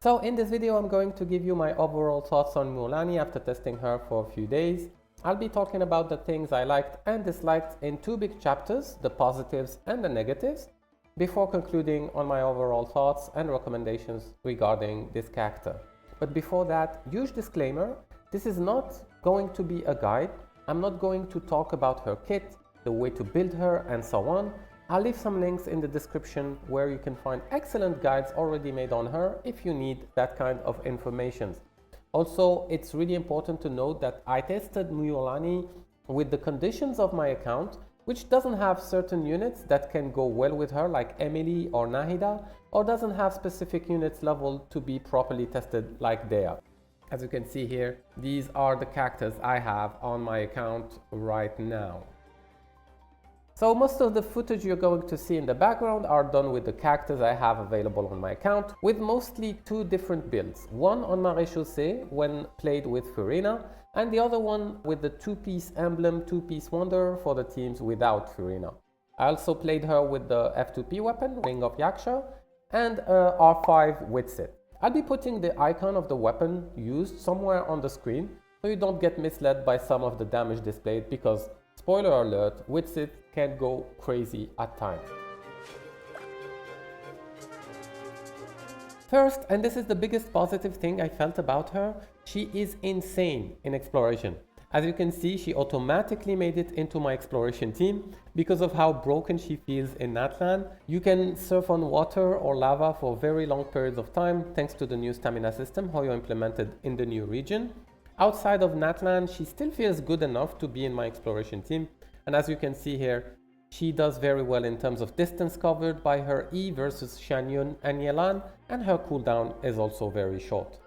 So in this video I'm going to give you my overall thoughts on Mualani after testing her for a few days. I'll be talking about the things I liked and disliked in two big chapters, the positives and the negatives, before concluding on my overall thoughts and recommendations regarding this character. But before that, huge disclaimer, this is not going to be a guide. I'm not going to talk about her kit, the way to build her and so on. I'll leave some links in the description where you can find excellent guides already made on her if you need that kind of information. Also, it's really important to note that I tested Mualani with the conditions of my account, which doesn't have certain units that can go well with her like Emily or Nahida, or doesn't have specific units level to be properly tested like they are. As you can see here, these are the characters I have on my account right now. So most of the footage you're going to see in the background are done with the characters I have available on my account, with mostly two different builds. One on Maréchaussée when played with Furina, and the other one with the two-piece emblem, two-piece wonder for the teams without Furina. I also played her with the F2P weapon, Ring of Yaksha, and R5 Witsit. I'll be putting the icon of the weapon used somewhere on the screen, so you don't get misled by some of the damage displayed, because spoiler alert, Witsit can go crazy at times. First, and this is the biggest positive thing I felt about her, she is insane in exploration. As you can see, she automatically made it into my exploration team because of how broken she feels in Natlan. You can surf on water or lava for very long periods of time thanks to the new stamina system Hoyo implemented in the new region. Outside of Natlan, she still feels good enough to be in my exploration team, and as you can see here, she does very well in terms of distance covered by her E versus Xianyun and Yelan, and her cooldown is also very short.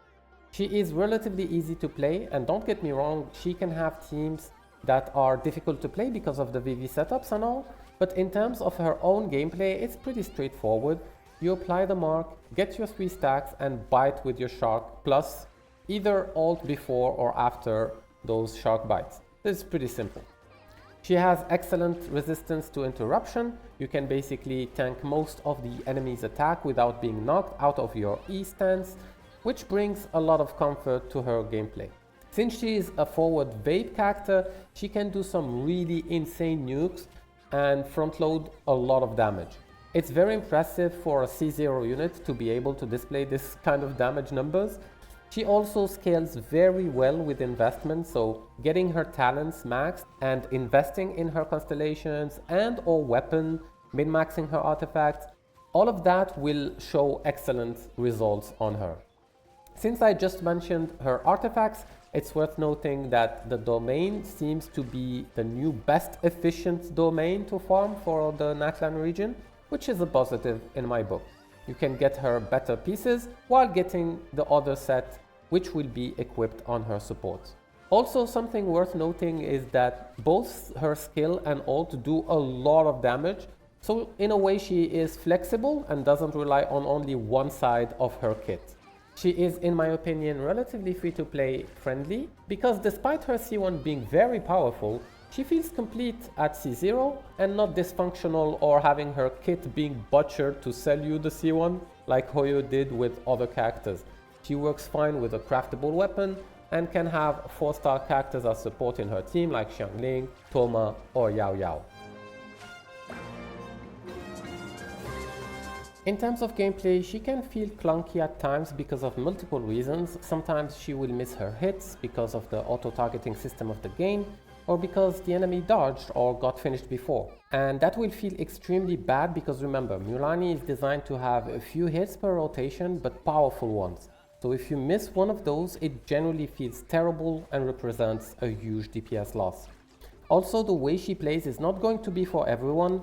She is relatively easy to play, and don't get me wrong, she can have teams that are difficult to play because of the VV setups and all, but in terms of her own gameplay, it's pretty straightforward. You apply the mark, get your 3 stacks and bite with your shark, plus either ult before or after those shark bites. This is pretty simple. She has excellent resistance to interruption. You can basically tank most of the enemy's attack without being knocked out of your E stance, which brings a lot of comfort to her gameplay. Since she is a forward vape character, she can do some really insane nukes and front load a lot of damage. It's very impressive for a C0 unit to be able to display this kind of damage numbers. She also scales very well with investment, so getting her talents maxed and investing in her constellations and or weapon, min-maxing her artifacts, all of that will show excellent results on her. Since I just mentioned her artifacts, it's worth noting that the domain seems to be the new best efficient domain to farm for the Natlan region, which is a positive in my book. You can get her better pieces while getting the other set, which will be equipped on her support. Also, something worth noting is that both her skill and ult do a lot of damage, so in a way she is flexible and doesn't rely on only one side of her kit. She is, in my opinion, relatively free-to-play friendly, because despite her C1 being very powerful, she feels complete at C0 and not dysfunctional or having her kit being butchered to sell you the C1 like Hoyo did with other characters. She works fine with a craftable weapon and can have 4-star characters as support in her team like Xiangling, Toma or Yao Yao. In terms of gameplay, she can feel clunky at times because of multiple reasons. Sometimes she will miss her hits because of the auto-targeting system of the game, or because the enemy dodged or got finished before. And that will feel extremely bad because remember, Mualani is designed to have a few hits per rotation, but powerful ones. So if you miss one of those, it generally feels terrible and represents a huge DPS loss. Also, the way she plays is not going to be for everyone.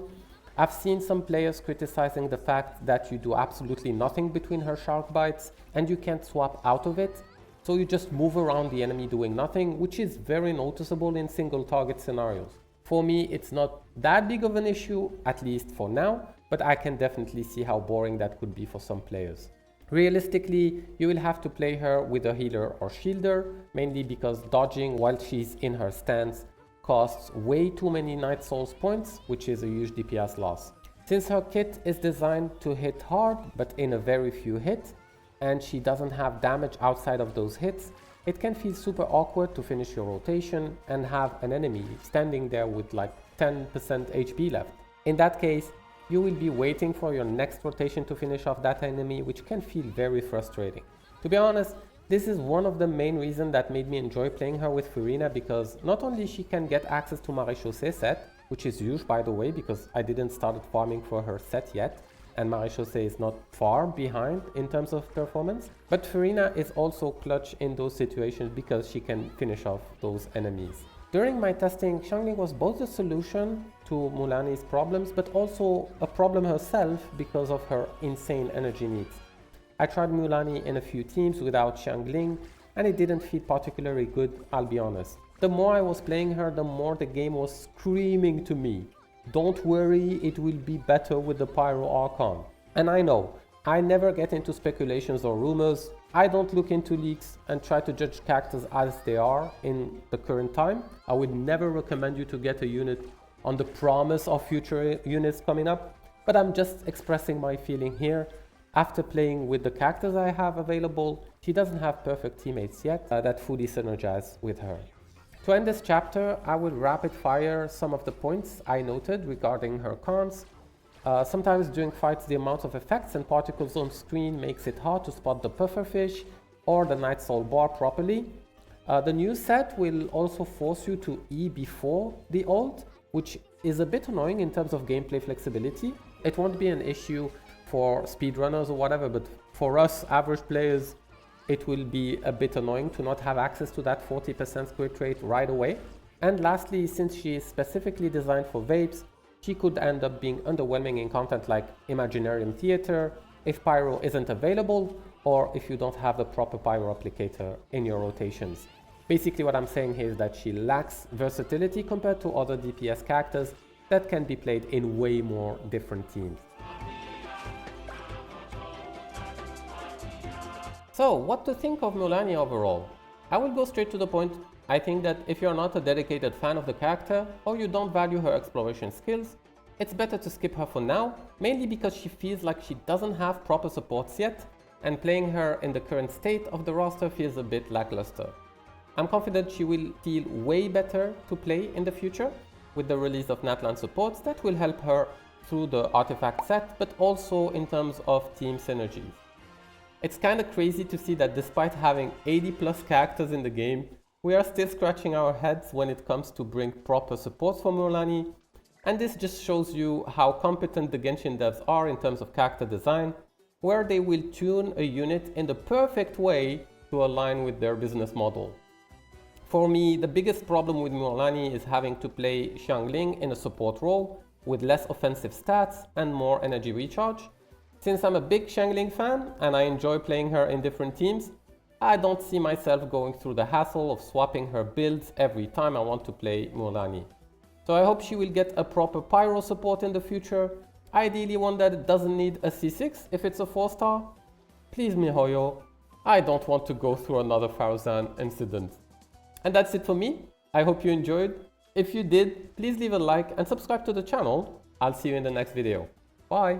I've seen some players criticizing the fact that you do absolutely nothing between her shark bites and you can't swap out of it. So you just move around the enemy doing nothing, which is very noticeable in single target scenarios. For me, it's not that big of an issue, at least for now, but I can definitely see how boring that could be for some players. Realistically, you will have to play her with a healer or shielder, mainly because dodging while she's in her stance costs way too many Night Souls points, which is a huge DPS loss. Since her kit is designed to hit hard, but in a very few hits, and she doesn't have damage outside of those hits, it can feel super awkward to finish your rotation and have an enemy standing there with like 10% HP left. In that case, you will be waiting for your next rotation to finish off that enemy, which can feel very frustrating. To be honest, this is one of the main reasons that made me enjoy playing her with Furina, because not only she can get access to Maréchaussée set, which is huge by the way, because I didn't start farming for her set yet, and Maréchaussée is not far behind in terms of performance. But Furina is also clutch in those situations because she can finish off those enemies. During my testing, Xiangling was both a solution to Mualani's problems, but also a problem herself because of her insane energy needs. I tried Mualani in a few teams without Xiangling, and it didn't feel particularly good, I'll be honest. The more I was playing her, the more the game was screaming to me, "Don't worry, it will be better with the Pyro Archon." And I know, I never get into speculations or rumors, I don't look into leaks and try to judge characters as they are in the current time. I would never recommend you to get a unit on the promise of future units coming up, but I'm just expressing my feeling here. After playing with the characters I have available, she doesn't have perfect teammates yet that fully synergize with her. To end this chapter, I will rapid fire some of the points I noted regarding her cons. Sometimes during fights the amount of effects and particles on screen makes it hard to spot the pufferfish or the Night Soul bar properly. The new set will also force you to E before the ult, which is a bit annoying in terms of gameplay flexibility. It won't be an issue for speedrunners or whatever, but for us average players, it will be a bit annoying to not have access to that 40% crit rate right away. And lastly, since she is specifically designed for vapes, she could end up being underwhelming in content like Imaginarium Theater, if Pyro isn't available, or if you don't have the proper Pyro applicator in your rotations. Basically what I'm saying here is that she lacks versatility compared to other DPS characters that can be played in way more different teams. So, what to think of Mualani overall? I will go straight to the point. I think that if you're not a dedicated fan of the character, or you don't value her exploration skills, it's better to skip her for now, mainly because she feels like she doesn't have proper supports yet, and playing her in the current state of the roster feels a bit lackluster. I'm confident she will feel way better to play in the future, with the release of Natlan supports that will help her through the artifact set, but also in terms of team synergies. It's kinda crazy to see that despite having 80 plus characters in the game, we are still scratching our heads when it comes to bring proper supports for Mualani, and this just shows you how competent the Genshin devs are in terms of character design, where they will tune a unit in the perfect way to align with their business model. For me, the biggest problem with Mualani is having to play Xiangling in a support role with less offensive stats and more energy recharge. Since I'm a big Xiangling fan and I enjoy playing her in different teams, I don't see myself going through the hassle of swapping her builds every time I want to play Mualani. So I hope she will get a proper Pyro support in the future, ideally one that doesn't need a C6 if it's a 4-star. Please MiHoYo, I don't want to go through another Farzan incident. And that's it for me. I hope you enjoyed. If you did, please leave a like and subscribe to the channel. I'll see you in the next video. Bye!